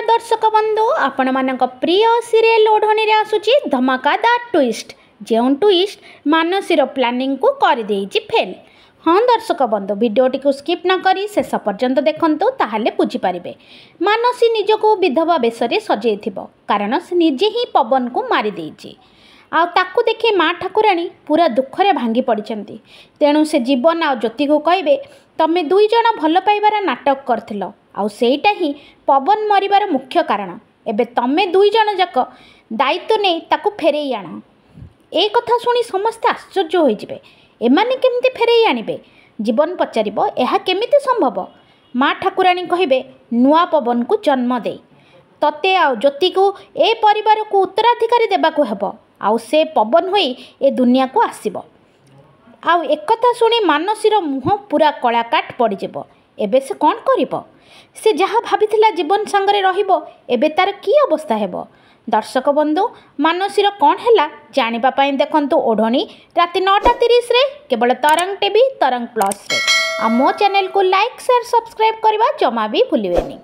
दर्शक बंधु आपण मानक प्रिय सीरियल ओढ़नी आसूची धमाकादार ट्विस्ट जो ट्विस्ट मानसीर प्लानिंग को कर देइछि फेल। हाँ दर्शक बंधु वीडियोटी को स्किप न करी शेष पर्यंत देखंतु ताहले बुझी पारिबे। मानसी निजको विधवा बेशरे सजेई थिबो कारण से निजे ही पवन को मारी देइछि। आ ताकू देखि माँ ठाकुराणी पूरा दुखरे भांगी पड़िछंती। तेणु से जीवन आ ज्योति को कहबे तमे दुई जण भल पाइबार नाटक करथिलो आउ सेईटा ही पवन मरिबार मुख्य कारण। एबे तमे दुई जण जाक दायित्व नहीं ताकू फेरेई आण। ए कथा सुनी समस्ते आश्चर्य होइजिबे। एमाने केमिति फेरेई आनिबे? जीवन पचारिबो एहा केमिति संभव? माँ ठाकुराणी कहिबे नुआ पवन को जन्म दे तते आ ज्योति को ए परिवार को उत्तराधिकारी देबाकू हेबो आउ से पवन होई ए दुनिया को आसीबो। आउ एक कथा सुनी मानसीर मुह पूरा कलाकाट पड़ीजिबो। एबे से कौन करिबो? से जहाँ भाभी जीवन सांगरे रहिबो एबे तार की अवस्था हेबो? दर्शक बंधु मानसीर कौन हैला जानिबा पई देखंतु ओढ़नी राति 9:30 रे केवल तरंग टीवी तरंग प्लस रे। आ मो चैनल को लाइक शेयर सब्सक्राइब करबा जमा भी भूलिबेनी।